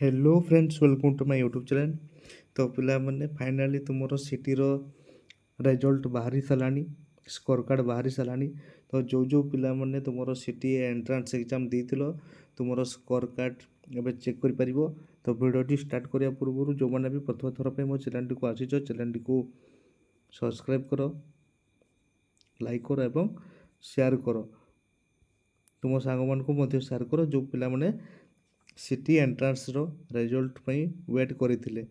Hello friends, welcome to my YouTube channel. तो पिलाମାନେ finally तुमର ସିଟିର रेजल्ट बाहरी सारानी, स्कोर कार्ड बाहरी सारानी। तो जो जो पिलाମାନେ तुमର सिटी एंट्रांस एग्जाम ଦେଇଥିଲ तुमର स्कोर कार्ड ଏବେ ଚେକ୍ କରିପାରିବ। तो भिडियोटी स्टार्ट କରିବା ପୂର୍ବରୁ ଯେଉଁମାନେ ବି ପ୍ରଥମ ଥର ପାଇଁ ମୋ ଚ୍ୟାନେଲଟିକୁ ଆସିଛ ଚ୍ୟାନେଲଟିକୁ ସବସ୍କ୍ରାଇବ୍ କର, ଲାଇକ୍ କର ଏବଂ ସେୟାର କର। तुम ସାଙ୍ଗମାନଙ୍କୁ ମଧ୍ୟ ସେୟାର କର ଯେଉଁ ପିଲାମାନେ सिटी एंट्रांस रो रिजल्ट पे वेट करते।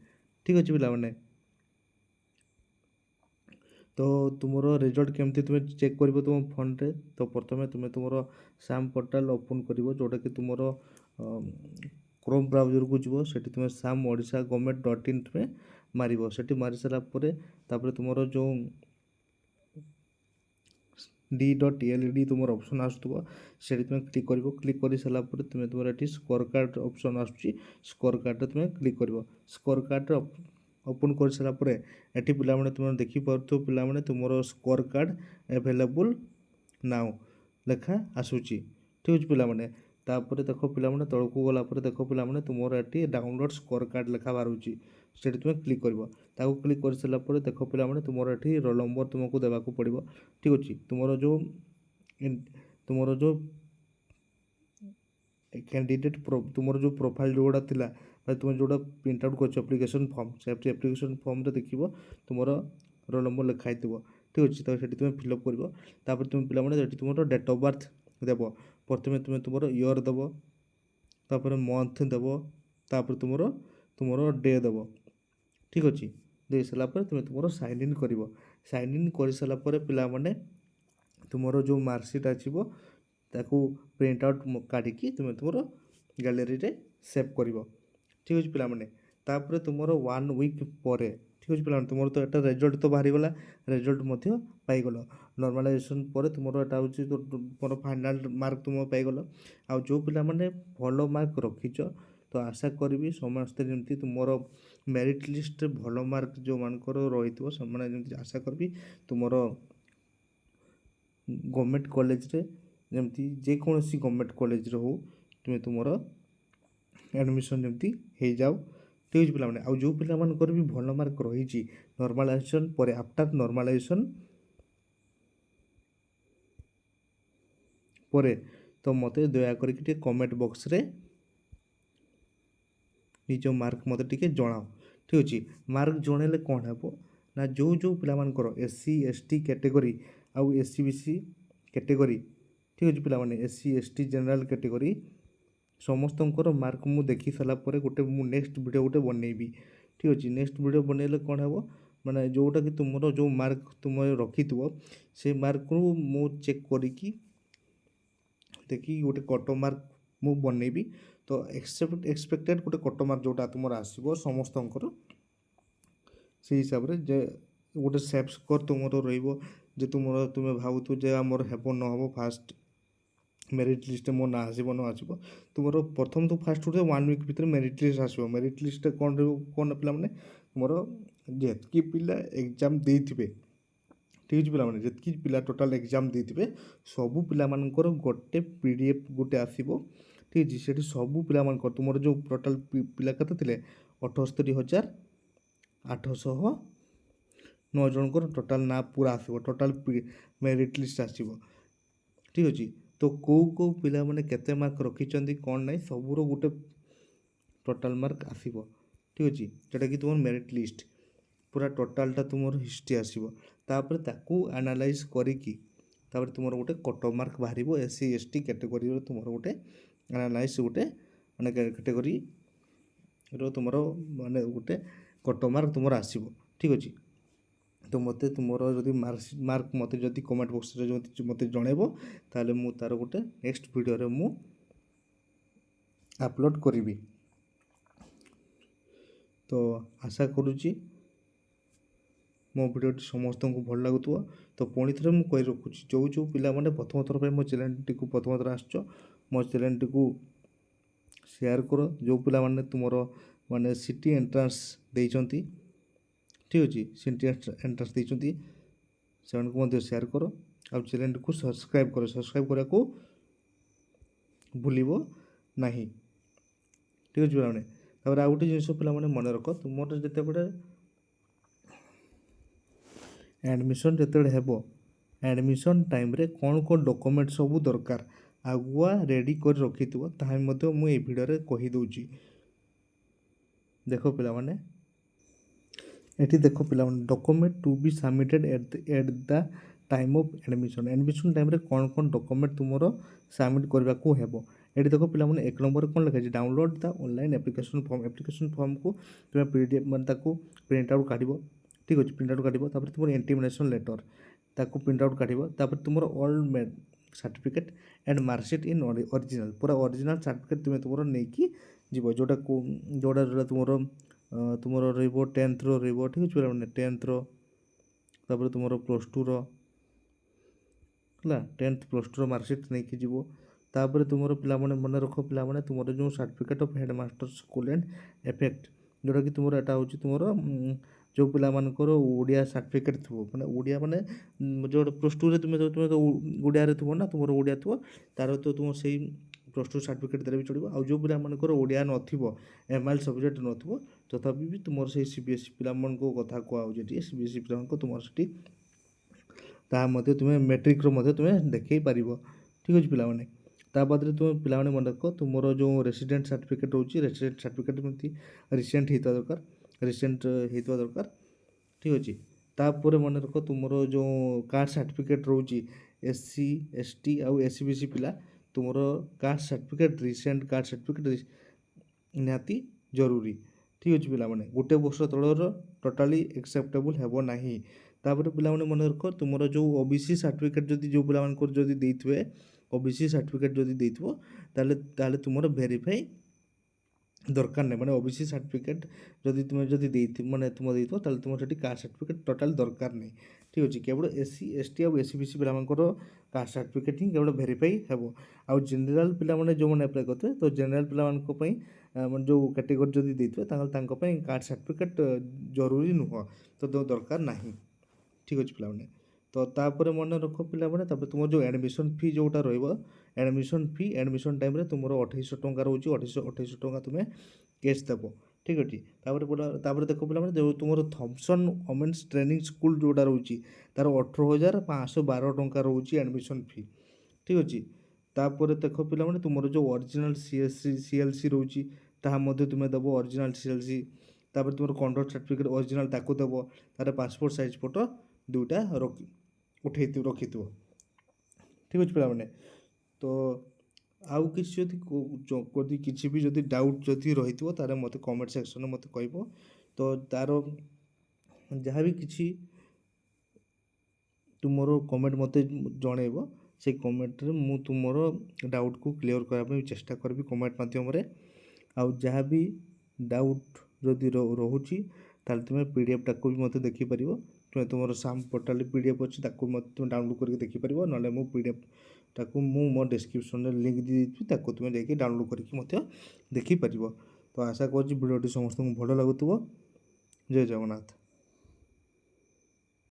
ठीक अच्छे पिलाମାନେ। तो तुमरो रिजल्ट केमती तुम चेक कर तुम फोन रे। तो प्रथम तुम तुम साम पोर्टाल ओपन कर जोटा कि तुम क्रोम ब्राउजर को जीव से तुम साम ओडिशा गवर्नमेंट .in में मार से मारी सारापर तुम जो D.LED तुम ऑप्शन आसुव से तुम क्लिक कर क्लिक कर सारापर तुम तुम ये स्कोर कार्ड ऑप्शन आसूँ स्कोर कार्ड तुम क्लिक कर स्कोर कार्ड ओपन कर सारापर ये पिलाने तुम देखिपो पिलाने तुम स्कोर कार्ड अवेलेबल नाउ लेखा आसूची। ठीक अच्छे पिलाने तापर देख पिलाने तौक गलापर देख पिलाने तुम ये डाउनलोड स्कोर कार्ड लेखा बाहर से तुम क्लिक कर क्लिक कर सारापर देख पिलाने तुम ये रोल नंबर तुमको देवाक पड़ो। ठीक अच्छे तुमर जो कैंडिडेट तुमर जो प्रोफाइल जोड़ा थिला तुम जोड़ा प्रिंट आउट कर एप्लिकेशन फॉर्म से एप्लिकेशन फॉर्म रे देखिबो तुम रोल नंबर लिखाई थो। ठीक अच्छे तो ये तुम फिलअप कर तुम पिलाने तुम डेट ऑफ बर्थ देव प्रथम तुम तुम ईयर देव तापर मंथ देव तापर तुम डे देव। ठीक अच्छे दे सारापर तुम तुम साइन इन कर साइन इन कर सारापर पिलाने तुमर जो मार्कसीट आसो ताकू प्रिंट आउट काढ़ी तुम तुम गैलेरी रे सेव कर। ठीक अच्छे पिलाने तापर तुमर 1 वीक पर ठीक अच्छे पिलाने तुम तो यहाँ रिजल्ट तो बाहरी गला रिजल्ट पाईगल नॉर्मलाइजेशन पर तुम यहाँ हूँ तुम फाइनाल मार्क तुम पाईगल आ जो पिलाने भल मार्क रखीच तो आशा करी समस्ते जमी तुम मेरिट लिस्ट भल मार्क जो मानकर रही से आशा करी तुम गवर्नमेंट कॉलेज रे जमती जेकोसी गवर्नमेंट कॉलेज रे हो तुम तुम एडमिशन जमती हो जाओ। ठीक अच्छे पिलाने आउ जो पिला मानकर भी भल मार्क रही नॉर्मलाइजेशन पर आफ्टर नॉर्मलाइजेशन पर तो मत दया करके कमेंट बॉक्स रे निज मार्क मत टे जनाओ। ठीक अच्छे मार्क जनइले कौन हे ना जो जो पिलामानकर SC ST कैटेगरी आउ SC BC कैटेगरी। ठीक अच्छे पिलामाने SC ST जनरल कैटेगरी समस्तंकर मार्क मु देखी सारापर गोटे मु नेक्स्ट वीडियो गोटे बनइबी। ठीक अच्छे नेक्स्ट वीडियो बनइले कौन हे माने जोटा कि तुम जो मार्क तुम रखी से मार्क को मु चेक करी देखी गोटे कट मार्क मु बनइबी। तो एक्सपेक्टेड गोटे कट मार्क जोटा तुम आसो समस्त से हिसाब से जे गोटे सेफ स्कोर तुम रे तुम तुम्हें भावु जे आमर हेब न हम फास्ट मेरिट लिस्ट मो ना आसो न आसो तुम प्रथम तो फास्ट गोटे 1 वीक भितर मेरिट लिस्ट आसो मेरिट लिस्ट कौन कौन पिलाने तुम जितकी पिला एग्जाम देते। ठीक अच्छे पिलाने जितकी पिला टोटाल एग्जाम देते सबू पिलामानकर गोटे PDF गोटे आसो। ठीक अच्छे से सबू पिलामानकर तुम जो टोटाल पिला केते 78,809 जनकर टोटाल ना पूरा आसो टोटाल मेरिट लिस्ट आसो। ठीक अच्छे तो कौ पिला माने केते मार्क रखी कौन ना सबूर गोटे टोटाल मार्क आसो। ठीक अच्छे जोटा कि तुम मेरिट लिस्ट पूरा टोटालटा तुम हिस्ट्री आसो तापर ताकू एनालाइज करिकी तापर तुम गोटे कट मार्क बाहर SC ST कैटेगरी तुम गोटे एनालाइज गोटे माने कैटेगरी रो तुम माने गोटे कट मार्क तुम आसो। ठीक अच्छे तो मत तुम जब मार्क मत जब कमेंट बॉक्स मत जनइब ताले मु तार गोटे नेक्स्ट वीडियो रे मु अपलोड करी। तो आशा करुच्ची मो भिडियोटी समस्त को भल लगुव। तो पुणी थे मुझे कही रखुच्छी जो जो पिलाने प्रथम थर पर मो चैनल टी प्रथम थर आस मो चैनल टी शेयर कर जो पिलाने तुम माने सिटी एंट्रांस देइचंती। ठीक अच्छे सिटी एंट्रांस देइचंती से शेयर कर आ चैनल को सब्सक्राइब करने को भूलिबो नहीं। ठीक अच्छे पिलाने ତାପରେ ଆଉ ଗୋଟେ ଜିନିଷ ପିଲାମାନେ ମନେ ରଖ, ତୁମର ଯେତେବେଳେ ଆଡ଼ମିସନ୍ ଯେତେବେଳେ ହେବ, ଆଡ଼ମିସନ୍ ଟାଇମ୍ରେ କ'ଣ କ'ଣ ଡକୁମେଣ୍ଟ ସବୁ ଦରକାର ଆଗୁଆ ରେଡ଼ି କରି ରଖିଥିବ, ତାହା ମଧ୍ୟ ମୁଁ ଏଇ ଭିଡ଼ିଓରେ କହିଦେଉଛି। ଦେଖ ପିଲାମାନେ, ଏଠି ଦେଖ ପିଲାମାନେ, document to be submitted at the time of admission. Admission ଟାଇମ୍ରେ କ'ଣ କ'ଣ ଡକୁମେଣ୍ଟ ତୁମର ସବମିଟ୍ କରିବାକୁ ହେବ। ଏଠି ଦେଖ ପିଲାମାନେ, 1 ନମ୍ବରରେ କ'ଣ ଲେଖା ହେଇଛି, ଡାଉନଲୋଡ଼ ଦ ଅନଲାଇନ୍ ଆପ୍ଲିକେସନ୍ ଫର୍ମ। ଆପ୍ଲିକେସନ୍ ଫର୍ମକୁ ତୁମେ PDF ମାନେ ତାକୁ ପ୍ରିଣ୍ଟ ଆଉଟ୍ କାଢ଼ିବ, ଠିକ୍ ଅଛି, ପ୍ରିଣ୍ଟ ଆଉଟ୍ କାଢ଼ିବ। ତାପରେ ତୁମର ଇଣ୍ଟିମେସନ୍ ଲେଟର୍ ତାକୁ ପ୍ରିଣ୍ଟ ଆଉଟ୍ କାଢ଼ିବ। ତାପରେ ତୁମର all certificate and marksheet in original, ପୁରା ଅରିଜିନାଲ୍ ସାର୍ଟିଫିକେଟ୍ ତୁମେ ତୁମର ନେଇକି ଯିବ, ଯେଉଁଟା ତୁମର ରହିବ 10th ରହିବ, ଠିକ୍ ଅଛି ପିଲାମାନେ, 10th ତାପରେ ତୁମର +2 ହେଲା, 10th +2 ମାର୍କସିଟ୍ ନେଇକି ଯିବ। ତାପରେ ତୁମର ପିଲାମାନେ ମନେ ରଖ ପିଲାମାନେ, ତୁମର ଯେଉଁ certificate of headmaster school and effect, ଯେଉଁଟାକି ତୁମର ଏଟା ହେଉଛି ତୁମର ଯେଉଁ ପିଲାମାନଙ୍କର ଓଡ଼ିଆ ସାର୍ଟିଫିକେଟ୍ ଥିବ, ମାନେ ଓଡ଼ିଆ ମାନେ ଯେଉଁଟା +2ରେ ତୁମେ ଓଡ଼ିଆରେ ଥିବ ନା, ତୁମର ଓଡ଼ିଆ ଥିବ, ତା'ର ତ ତୁମ ସେଇ +2 ସାର୍ଟିଫିକେଟ୍ ଦେଲେ ବି ଚଳିବ। ଆଉ ଯେଉଁ ପିଲାମାନଙ୍କର ଓଡ଼ିଆ ନଥିବ, MIL ସବଜେକ୍ଟ ନଥିବ, ତଥାପି ବି ତୁମର ସେଇ CBSE ପିଲାମାନଙ୍କ କଥା କୁହାହେଉଛି ଏଠି, CBSE ପିଲାମାନଙ୍କୁ ତୁମର ସେଠି ତାହା ମଧ୍ୟ ତୁମେ ମେଟ୍ରିକ୍ର ମଧ୍ୟ ତୁମେ ଦେଖାଇ ପାରିବ, ଠିକ୍ ଅଛି ପିଲାମାନେ। ତା ବାଦରେ ତୁମେ ପିଲାମାନେ ମନେ ରଖ, ତୁମର ଯେଉଁ ରେସିଡେଣ୍ଟ ସାର୍ଟିଫିକେଟ୍ ରହୁଛି, ରେସିଡେଣ୍ଟ ସାର୍ଟିଫିକେଟ୍ ଯେମିତି ରିସେଣ୍ଟ ହେଇଥିବା ଦରକାର, ଠିକ୍ ଅଛି। ତାପରେ ମନେ ରଖ, ତୁମର ଯେଉଁ କାଷ୍ଟ ସାର୍ଟିଫିକେଟ୍ ରହୁଛି, SC ST ଆଉ SBC ପିଲା, ତୁମର caste certificate, recent caste certificate ନିହାତି ଜରୁରୀ, ଠିକ୍ ଅଛି ପିଲାମାନେ। 1 ବର୍ଷ ତଳର ଟୋଟାଲି ଏକ୍ସେପ୍ଟେବୁଲ୍ ହେବ ନାହିଁ। ତାପରେ ପିଲାମାନେ ମନେ ରଖ, ତୁମର ଯେଉଁ OBC ସାର୍ଟିଫିକେଟ୍ ଯଦି ଯେଉଁ ପିଲାମାନଙ୍କର ଯଦି ଦେଇଥିବେ, OBC ସାର୍ଟିଫିକେଟ୍ ଯଦି ଦେଇଥିବ, ତାହେଲେ ତୁମର ଭେରିଫାଇ ଦରକାର ନାହିଁ। ମାନେ OBC ସାର୍ଟିଫିକେଟ୍ ଯଦି ତୁମେ ଦେଇଥିବ, ମାନେ ତୁମ ଦେଇଥିବ, ତାହେଲେ ତୁମର ସେଠି କାଷ୍ଟ ସାର୍ଟିଫିକେଟ୍ ଟୋଟାଲ୍ ଦରକାର ନାହିଁ, ଠିକ୍ ଅଛି। କେବଳ SC ST ଆଉ SBC ପିଲାମାନଙ୍କର କାଷ୍ଟ ସାର୍ଟିଫିକେଟ୍ ହିଁ କେବଳ ଭେରିଫାଇ ହେବ। ଆଉ ଜେନେରାଲ୍ ପିଲାମାନେ ଯେଉଁମାନେ ଆପ୍ଲାଏ କରିଥିବେ, ତ ଜେନେରାଲ୍ ପିଲାମାନଙ୍କ ପାଇଁ ଯେଉଁ କାଟେଗୋରୀ ଯଦି ଦେଇଥିବେ, ତାଙ୍କ ପାଇଁ କାଷ୍ଟ ସାର୍ଟିଫିକେଟ୍ ଜରୁରୀ ନୁହଁ, ତ ଦରକାର ନାହିଁ, ଠିକ୍ ଅଛି ପିଲାମାନେ। ତ ତାପରେ ମନେ ରଖ ପିଲାମାନେ, ତାପରେ ତୁମର ଯେଉଁ ଆଡ଼ମିସନ୍ ଫି ଯେଉଁଟା ରହିବ, ଆଡ଼ମିସନ୍ ଟାଇମ୍ରେ ତୁମର 2800 ଟଙ୍କା ରହୁଛି, 2800 ଟଙ୍କା ତୁମେ କ୍ୟାସ୍ ଦେବ, ଠିକ୍ ଅଛି। ତାପରେ ଦେଖ ପିଲାମାନେ, ଯେଉଁ ତୁମର ଥମ୍ପସନ୍ ଓମେନ୍ସ ଟ୍ରେନିଂ ସ୍କୁଲ୍ ଯେଉଁଟା ରହୁଛି, ତା'ର 18,512 ଟଙ୍କା ରହୁଛି ଆଡ଼ମିସନ୍ ଫି, ଠିକ୍ ଅଛି। ତାପରେ ଦେଖ ପିଲାମାନେ, ତୁମର ଯେଉଁ ଅରିଜିନାଲ୍ CLC ରହୁଛି, ତାହା ମଧ୍ୟ ତୁମେ ଦେବ, ଅରିଜିନାଲ୍ CLC। ତାପରେ ତୁମର କଣ୍ଡକ୍ଟ ସାର୍ଟିଫିକେଟ୍ ଅରିଜିନାଲ୍ ତାକୁ ଦେବ। ତା'ର ପାସପୋର୍ଟ ସାଇଜ୍ ଫଟୋ 2ଟା ରଖିଥିବ, ଠିକ୍ ଅଛି ପିଲାମାନେ। ତ ଆଉ କିଛି ଯଦି କିଛି ବି ଯଦି ଡାଉଟ୍ ଯଦି ରହିଥିବ, ତାହେଲେ ମୋତେ କମେଣ୍ଟ ସେକ୍ସନ୍ରେ ମୋତେ କହିବ। ତ ତା'ର ଯାହା ବି କିଛି ତୁମର କମେଣ୍ଟ ମୋତେ ଜଣାଇବ, ସେଇ କମେଣ୍ଟରେ ମୁଁ ତୁମର ଡାଉଟ୍କୁ କ୍ଲିୟର୍ କରିବା ପାଇଁ ଚେଷ୍ଟା କରିବି କମେଣ୍ଟ ମାଧ୍ୟମରେ। ଆଉ ଯାହା ବି ଡାଉଟ୍ ଯଦି ରହୁଛି, ତାହେଲେ ତୁମେ PDFଟାକୁ ବି ମୋତେ ଦେଖିପାରିବ। ତୁମର ସାମ୍ ପୋର୍ଟାଲରେ PDF ଅଛି, ତାକୁ ମଧ୍ୟ ତୁମେ ଡାଉନଲୋଡ଼୍ କରିକି ଦେଖିପାରିବ। ନହେଲେ ମୁଁ PDFଟାକୁ ମୋ ଡେସ୍କ୍ରିପ୍ସନ୍ରେ ଲିଙ୍କ୍ ଦେଇଦେଇଥିବି, ତାକୁ ତୁମେ ଯାଇକି ଡାଉନଲୋଡ଼୍ କରିକି ମଧ୍ୟ ଦେଖିପାରିବ। ତ ଆଶା କରୁଛି ଭିଡ଼ିଓଟି ସମସ୍ତଙ୍କୁ ଭଲ ଲାଗୁଥିବ। ଜୟ ଜଗନ୍ନାଥ।